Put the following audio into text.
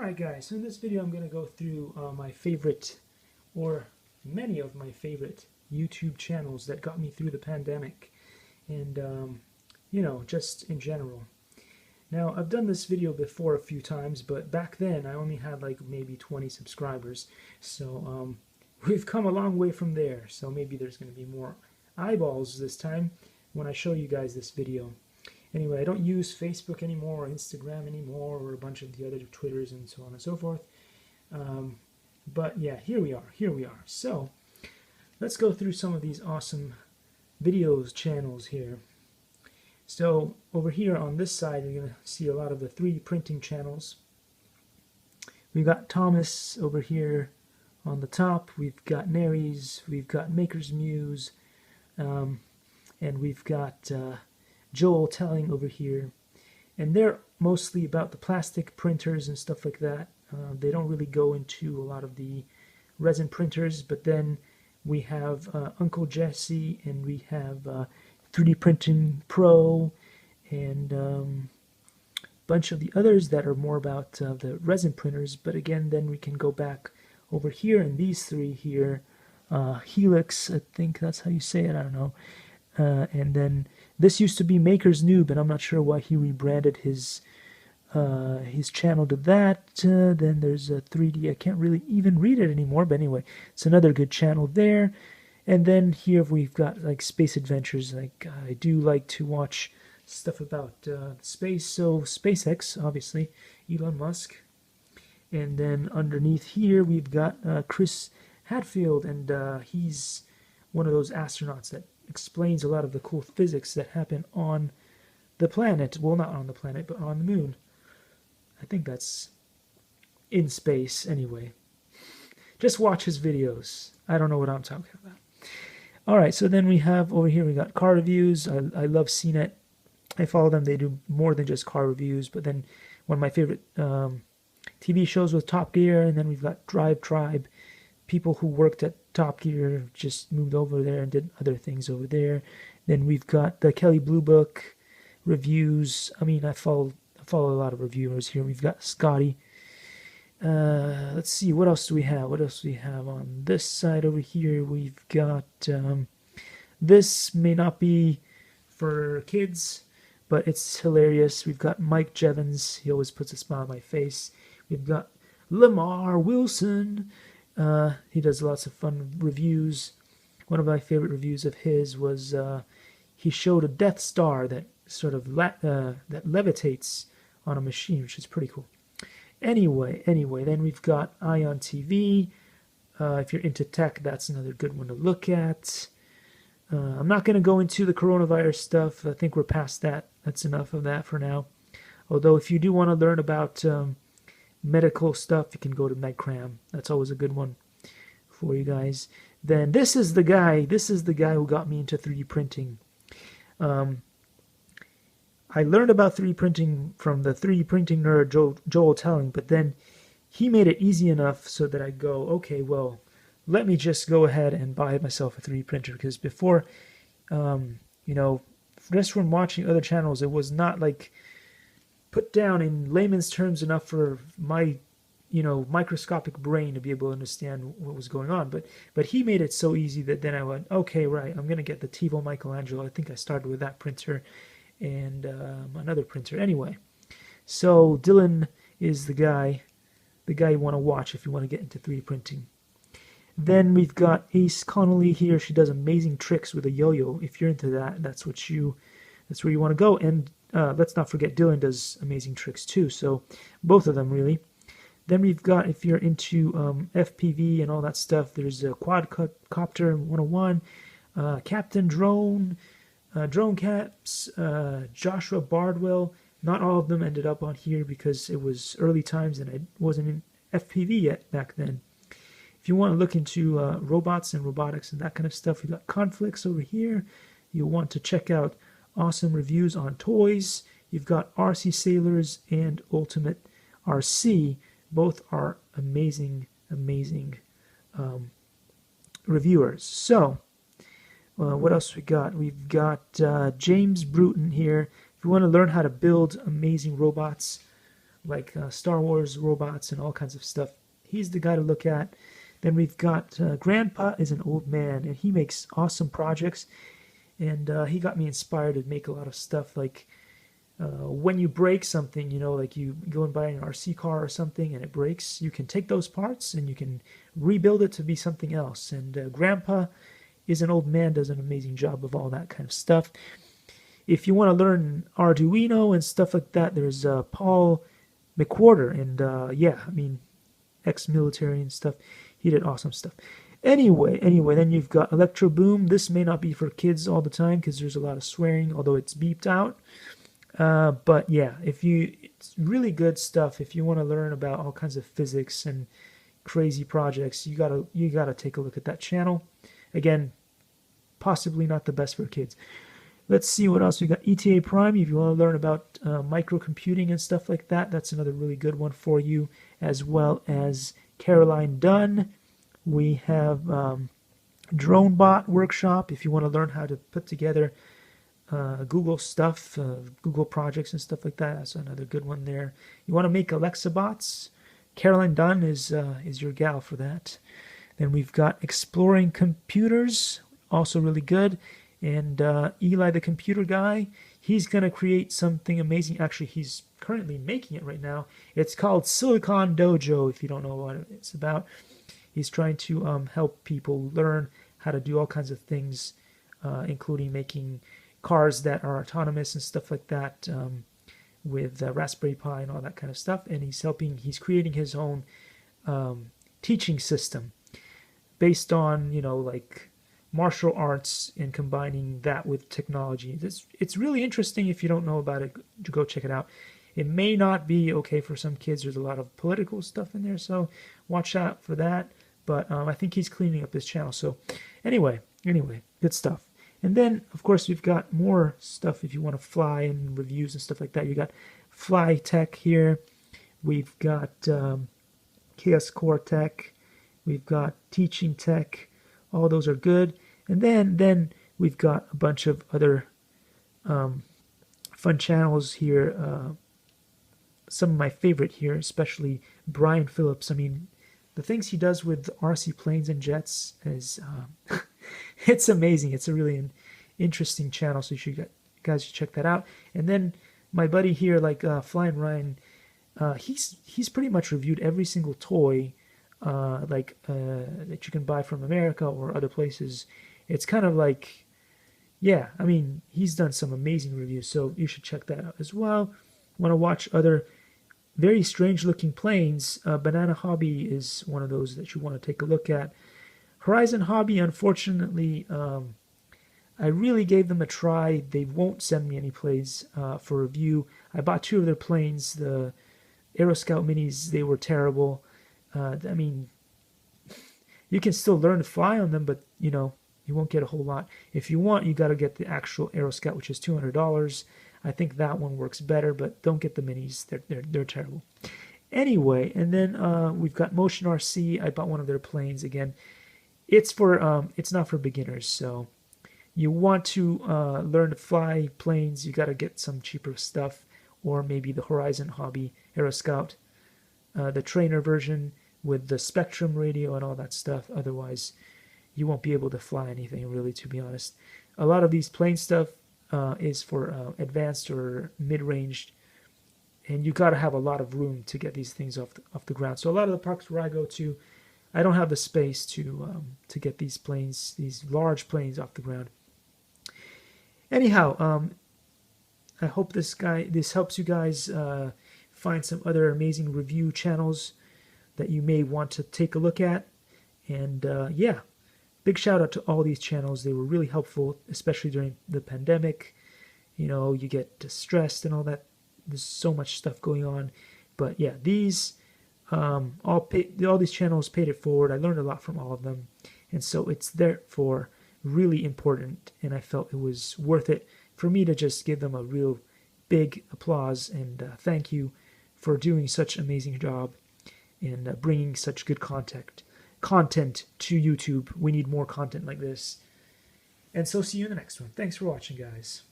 Alright guys, so in this video I'm going to go through my favorite, or many of my favorite YouTube channels that got me through the pandemic, and you know, just in general. Now I've done this video before a few times, but back then I only had like maybe 20 subscribers, so we've come a long way from there, so maybe there's going to be more eyeballs this time when I show you guys this video. Anyway, I don't use Facebook anymore, or Instagram anymore, or a bunch of the other Twitters and so on and so forth. But yeah, here we are. So let's go through some of these awesome videos channels here. So over here on this side, you're going to see a lot of the 3D printing channels. We've got Thomas over here on the top. We've got Nary's. We've got Maker's Muse. And we've got Joel Telling over here, and they're mostly about the plastic printers and stuff like that. They don't really go into a lot of the resin printers, but then we have Uncle Jesse, and we have 3D Printing Pro, and a bunch of the others that are more about the resin printers. But again, then we can go back over here, and these three here, Helix, I think that's how you say it, I don't know. And then this used to be Maker's Noob, and I'm not sure why he rebranded his channel to that. Then there's a 3D. I can't really even read it anymore, but anyway, it's another good channel there. And then here we've got like space adventures. Like I do like to watch stuff about space, so SpaceX, obviously, Elon Musk. And then underneath here we've got Chris Hadfield, and he's one of those astronauts that explains a lot of the cool physics that happen on the planet. Well, not on the planet, but on the moon. I think that's in space anyway. Just watch his videos. I don't know what I'm talking about. Alright, so then we have over here, we got car reviews. I love CNET. I follow them. They do more than just car reviews. But then one of my favorite TV shows was Top Gear. And then we've got Drive Tribe. People who worked at Top Gear just moved over there and did other things over there. Then we've got the Kelly Blue Book reviews. I mean, I follow a lot of reviewers here. We've got Scotty. Let's see, what else do we have? What else do we have on this side over here? We've got this may not be for kids, but it's hilarious. We've got Mike Jevons. He always puts a smile on my face. We've got Lamar Wilson. He does lots of fun reviews. One of my favorite reviews of his was he showed a Death Star that sort of that levitates on a machine, which is pretty cool. Anyway, then we've got Ion TV. If you're into tech, that's another good one to look at. I'm not going to go into the coronavirus stuff. I think we're past that. That's enough of that for now. Although if you do want to learn about medical stuff, you can go to MedCram. That's always a good one for you guys. Then this is the guy who got me into 3D printing. I learned about 3D printing from the 3D printing nerd Joel Telling, but then he made it easy enough so that I go, okay, well, let me just go ahead and buy myself a 3D printer, because before, you know, just from watching other channels, it was not like put down in layman's terms enough for my, you know, microscopic brain to be able to understand what was going on. But he made it so easy that then I went, okay, right, I'm going to get the TiVo Michelangelo. I think I started with that printer and another printer. Anyway, so Dylan is the guy you want to watch if you want to get into 3D printing. Then we've got Ace Connolly here. She does amazing tricks with a yo-yo. If you're into that, that's where you want to go. And let's not forget, Dylan does amazing tricks too. So both of them, really. Then we've got, if you're into FPV and all that stuff, there's a Quadcopter 101, Captain Drone, Drone Caps, Joshua Bardwell. Not all of them ended up on here because it was early times and I wasn't in FPV yet back then. If you want to look into robots and robotics and that kind of stuff, we've got Conflicts over here. You'll want to check out awesome reviews on toys. You've got RC Sailors and Ultimate RC. Both are amazing reviewers. So what else we got? We've got James Bruton here. If you want to learn how to build amazing robots, like Star Wars robots and all kinds of stuff. He's the guy to look at. Then we've got Grandpa is an old man, and he makes awesome projects. And he got me inspired to make a lot of stuff like when you break something, you know, like you go and buy an RC car or something and it breaks, you can take those parts and you can rebuild it to be something else. And Grandpa is an old man, does an amazing job of all that kind of stuff. If you want to learn Arduino and stuff like that, there's Paul McWhorter, and yeah, I mean, ex-military and stuff. He did awesome stuff. Anyway, then you've got Electro Boom. This may not be for kids all the time because there's a lot of swearing, although it's beeped out. But yeah, it's really good stuff. If you want to learn about all kinds of physics and crazy projects, you gotta take a look at that channel. Again, possibly not the best for kids. Let's see what else we got. ETA Prime, if you want to learn about microcomputing and stuff like that, that's another really good one for you, as well as Caroline Dunn. We have DroneBot Workshop, if you want to learn how to put together Google stuff, Google projects and stuff like that. That's another good one there. You want to make Alexa bots? Caroline Dunn is your gal for that. Then we've got Exploring Computers, also really good. And Eli the computer guy, he's going to create something amazing. Actually, he's currently making it right now. It's called Silicon Dojo, if you don't know what it's about. He's trying to help people learn how to do all kinds of things, including making cars that are autonomous and stuff like that, with Raspberry Pi and all that kind of stuff. And he's creating his own teaching system based on, you know, like martial arts and combining that with technology. It's really interesting. If you don't know about it, go check it out. It may not be okay for some kids. There's a lot of political stuff in there, so watch out for that. But I think he's cleaning up his channel. So anyway, good stuff. And then, of course, we've got more stuff if you want to fly and reviews and stuff like that. You got Fly Tech here. We've got Chaos Core Tech. We've got Teaching Tech. All those are good. And then we've got a bunch of other fun channels here. Some of my favorite here, especially Brian Phillips. I mean, the things he does with RC planes and jets is it's amazing. It's a really interesting channel, so guys should check that out. And then my buddy here, like Flying Ryan, he's pretty much reviewed every single toy that you can buy from America or other places. It's kind of like, yeah, I mean, he's done some amazing reviews, so you should check that out as well. Want to watch other very strange looking planes? Banana Hobby is one of those that you want to take a look at. Horizon Hobby, unfortunately, I really gave them a try. They won't send me any planes for review. I bought 2 of their planes, the Aero Scout Minis. They were terrible. I mean, you can still learn to fly on them, but you know, you won't get a whole lot. If you want, you got to get the actual Aero Scout, which is $200. I think that one works better, but don't get the minis. They're terrible. Anyway, and then we've got Motion RC. I bought one of their planes again. It's not for beginners, so you want to learn to fly planes, you got to get some cheaper stuff, or maybe the Horizon Hobby Aero Scout, the trainer version with the Spectrum radio and all that stuff. Otherwise, you won't be able to fly anything, really, to be honest. A lot of these plane stuff is for advanced or mid-range, and you got to have a lot of room to get these things off the ground. So a lot of the parks where I go to, I don't have the space to get these planes, these large planes, off the ground. Anyhow, I hope this helps you guys find some other amazing review channels that you may want to take a look at. And yeah, big shout out to all these channels. They were really helpful, especially during the pandemic. You know, you get stressed and all that. There's so much stuff going on. But yeah, these all these channels paid it forward. I learned a lot from all of them, and so it's therefore really important, and I felt it was worth it for me to just give them a real big applause and thank you for doing such an amazing job and bringing such good content to YouTube. We need more content like this. And so see you in the next one. Thanks for watching, guys.